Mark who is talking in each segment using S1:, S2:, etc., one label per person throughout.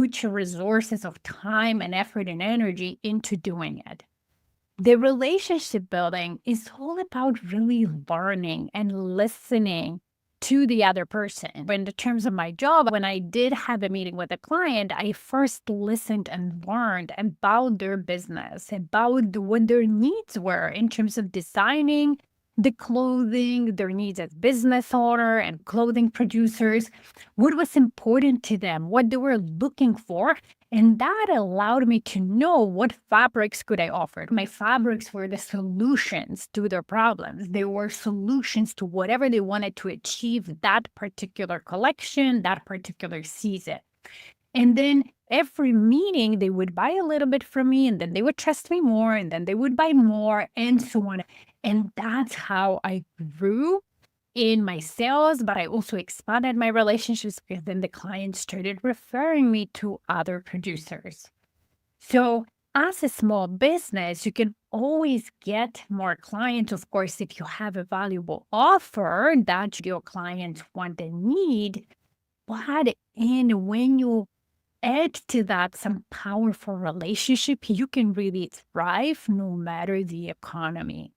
S1: put your resources of time and effort and energy into doing it. The relationship building is all about really learning and listening to the other person. In the terms of my job, when I did have a meeting with a client, I first listened and learned about their business, about what their needs were in terms of designing the clothing, their needs as business owner and clothing producers, what was important to them, what they were looking for, and that allowed me to know what fabrics could I offer. My fabrics were the solutions to their problems. They were solutions to whatever they wanted to achieve that particular collection, that particular season. And then every meeting, they would buy a little bit from me, and then they would trust me more, and then they would buy more, and so on. And that's how I grew in my sales, but I also expanded my relationships because then the clients started referring me to other producers. So, as a small business, you can always get more clients, of course, if you have a valuable offer that your clients want and need. But and when you add to that some powerful relationship, you can really thrive no matter the economy.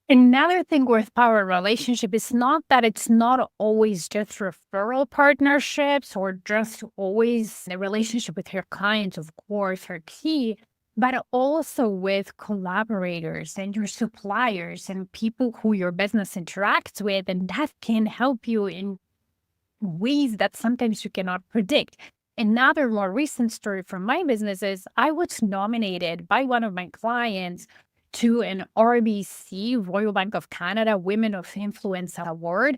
S1: Another thing with power relationship is not that it's not always just referral partnerships or just always the relationship with your clients, of course, are key, but also with collaborators and your suppliers and people who your business interacts with. And that can help you in ways that sometimes you cannot predict. Another more recent story from my business is I was nominated by one of my clients to an RBC, Royal Bank of Canada Women of Influence Award.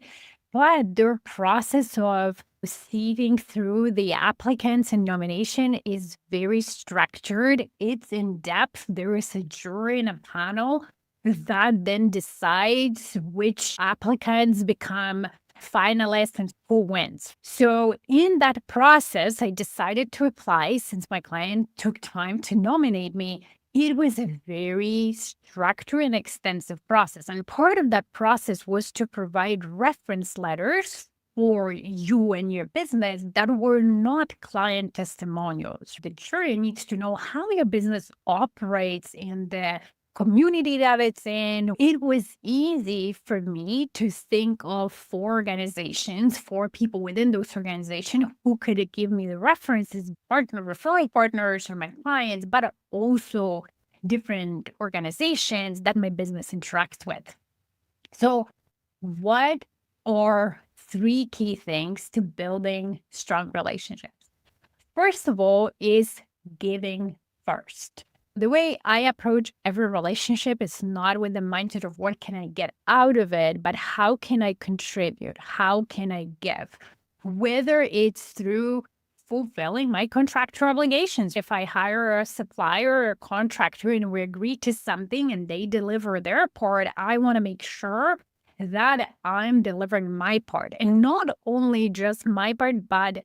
S1: But their process of receiving through the applicants and nomination is very structured. It's in depth. There is a jury and a panel that then decides which applicants become finalists and who wins. So in that process, I decided to apply since my client took time to nominate me. It was a very structured and extensive process. And part of that process was to provide reference letters for you and your business that were not client testimonials. The jury needs to know how your business operates in the community that it's in. It was easy for me to think of 4 organizations, 4 people within those organizations who could give me the references, referral partners or my clients, but also different organizations that my business interacts with. So, what are 3 key things to building strong relationships? First of all, is giving first. The way I approach every relationship is not with the mindset of what can I get out of it, but how can I contribute? How can I give? Whether it's through fulfilling my contractual obligations. If I hire a supplier or a contractor and we agree to something and they deliver their part, I want to make sure that I'm delivering my part. And not only just my part, but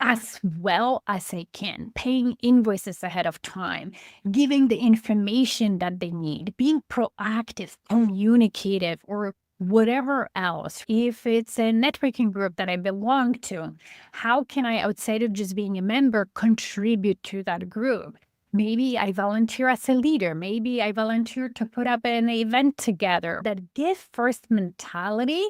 S1: as well as I can, paying invoices ahead of time, giving the information that they need, being proactive, communicative, or whatever else. If it's a networking group that I belong to, how can I, outside of just being a member, contribute to that group? Maybe I volunteer as a leader. Maybe I volunteer to put up an event together. That give first mentality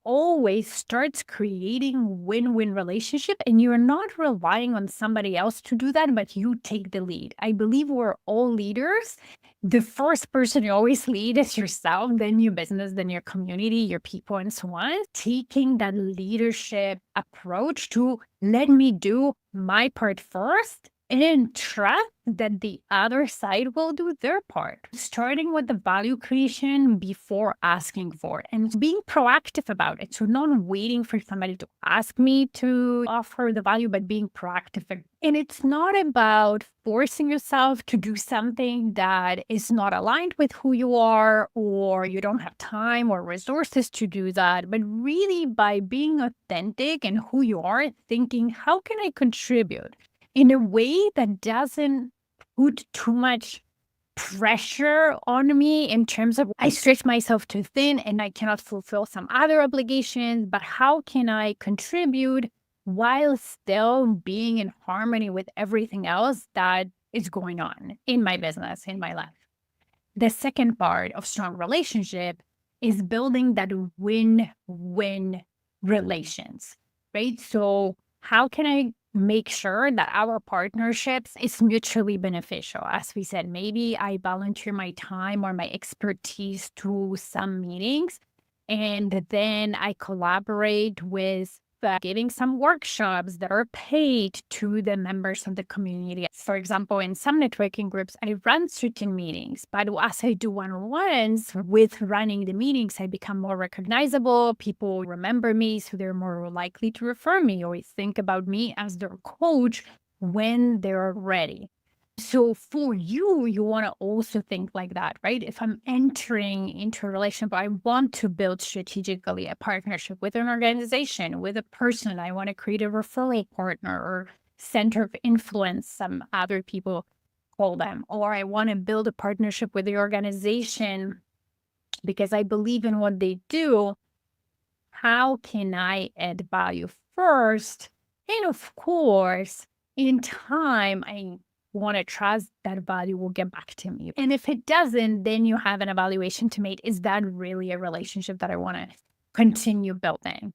S1: always starts creating win-win relationship, and you're not relying on somebody else to do that, but you take the lead. I believe we're all leaders. The first person you always lead is yourself, then your business, then your community, your people, and so on. Taking that leadership approach to let me do my part first and trust that the other side will do their part. Starting with the value creation before asking for it and being proactive about it. So, not waiting for somebody to ask me to offer the value, but being proactive. And it's not about forcing yourself to do something that is not aligned with who you are, or you don't have time or resources to do that, but really by being authentic and who you are, thinking, how can I contribute in a way that doesn't put too much pressure on me in terms of I stretch myself too thin and I cannot fulfill some other obligations, but how can I contribute while still being in harmony with everything else that is going on in my business, in my life. The second part of strong relationship is building that win-win relations, right? So how can I make sure that our partnerships is mutually beneficial? As we said, maybe I volunteer my time or my expertise to some meetings, and then I collaborate with giving some workshops that are paid to the members of the community. For example, in some networking groups, I run certain meetings, but as I do one-on-ones with running the meetings, I become more recognizable. People remember me, so they're more likely to refer me or think about me as their coach when they're ready. So for you, you want to also think like that, right? If I'm entering into a relationship, I want to build strategically a partnership with an organization, with a person. I want to create a referral partner or center of influence, some other people call them. Or I want to build a partnership with the organization because I believe in what they do. How can I add value first? And of course, in time, I want to trust that value will get back to me. And if it doesn't, then you have an evaluation to make. Is that really a relationship that I want to continue building?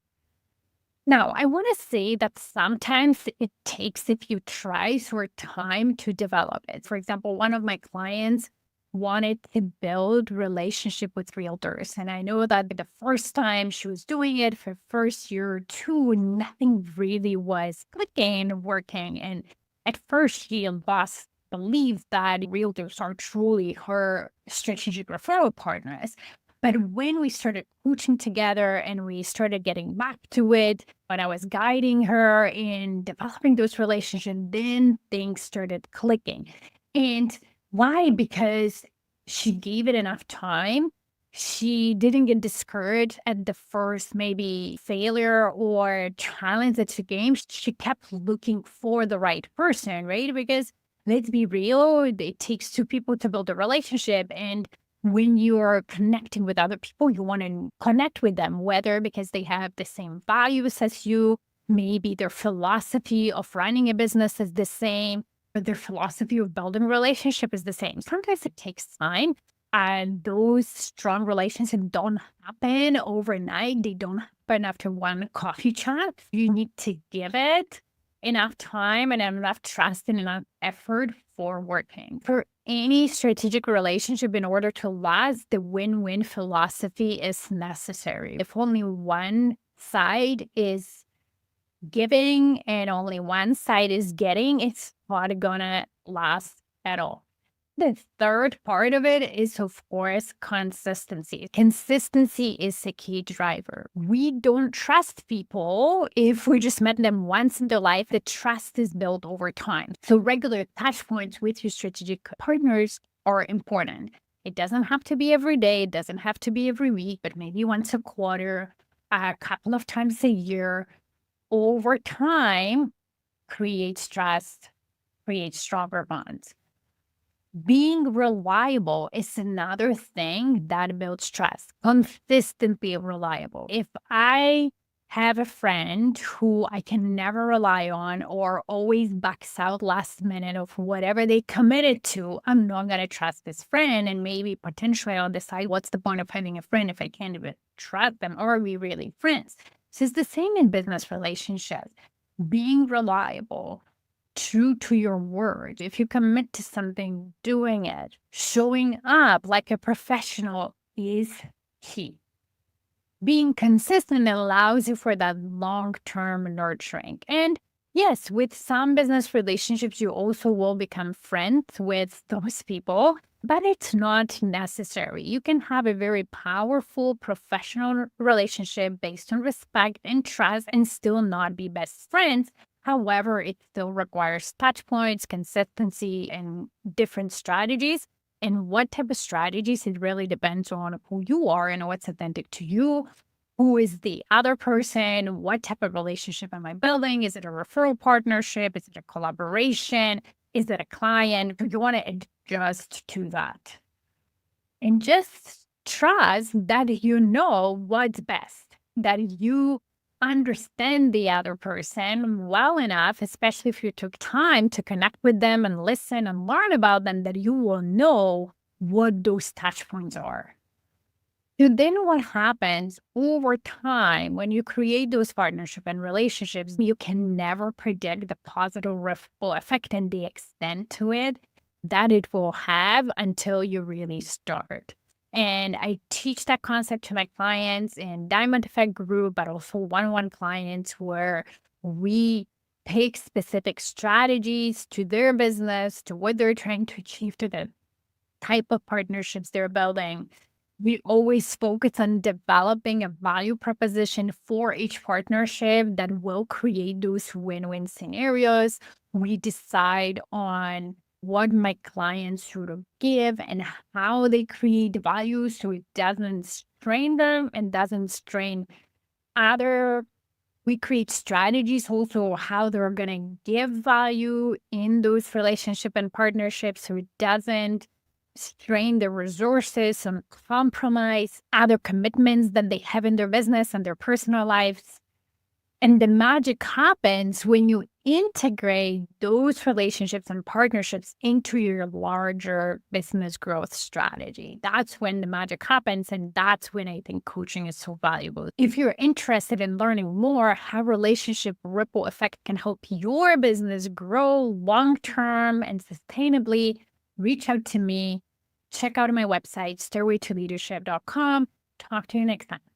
S1: Now, I want to say that sometimes it takes a few tries or time to develop it. For example, one of my clients wanted to build relationship with realtors. And I know that the first time she was doing it for first year or two, nothing really was clicking, working. And at first she lost belief that realtors are truly her strategic referral partners. But when we started coaching together and we started getting back to it, when I was guiding her in developing those relationships, then things started clicking. And why? Because she gave it enough time. She didn't get discouraged at the first maybe failure or challenge that she gained. She kept looking for the right person, right? Because let's be real, it takes two people to build a relationship. And when you're connecting with other people, you want to connect with them, whether because they have the same values as you, maybe their philosophy of running a business is the same, but their philosophy of building a relationship is the same. Sometimes it takes time, and those strong relationships don't happen overnight. They don't happen after one coffee chat. You need to give it enough time and enough trust and enough effort for working. For any strategic relationship, in order to last, the win-win philosophy is necessary. If only one side is giving and only one side is getting, it's not gonna last at all. The third part of it is, of course, consistency. Consistency is a key driver. We don't trust people if we just met them once in their life. The trust is built over time. So regular touch points with your strategic partners are important. It doesn't have to be every day. It doesn't have to be every week, but maybe once a quarter, a couple of times a year. Over time, creates trust, creates stronger bonds. Being reliable is another thing that builds trust. Consistently reliable. If I have a friend who I can never rely on or always backs out last minute of whatever they committed to, I'm not going to trust this friend. And maybe potentially I'll decide what's the point of having a friend if I can't even trust them, or are we really friends? So it's the same in business relationships. Being reliable, true to your word. If you commit to something, doing it, showing up like a professional is key. Being consistent allows you for that long-term nurturing. And yes, with some business relationships, you also will become friends with those people, but it's not necessary. You can have a very powerful professional relationship based on respect and trust and still not be best friends. However, it still requires touch points, consistency, and different strategies. And what type of strategies, it really depends on who you are and what's authentic to you. Who is the other person? What type of relationship am I building? Is it a referral partnership? Is it a collaboration? Is it a client? You want to adjust to that. And just trust that you know what's best, that you understand the other person well enough, especially if you took time to connect with them and listen and learn about them, that you will know what those touch points are. So then what happens over time when you create those partnership and relationships, you can never predict the positive ripple effect and the extent to it that it will have until you really start. And I teach that concept to my clients in Diamond Effect Group, but also one-on-one clients where we take specific strategies to their business, to what they're trying to achieve, to the type of partnerships they're building. We always focus on developing a value proposition for each partnership that will create those win-win scenarios. We decide on what my clients should give and how they create value so it doesn't strain them and doesn't strain other. We create strategies also how they're going to give value in those relationship and partnerships so it doesn't strain their resources and compromise other commitments that they have in their business and their personal lives. And the magic happens when you integrate those relationships and partnerships into your larger business growth strategy. That's when the magic happens. And that's when I think coaching is so valuable. If you're interested in learning more how relationship ripple effect can help your business grow long-term and sustainably, reach out to me. Check out my website, stairwaytoleadership.com. Talk to you next time.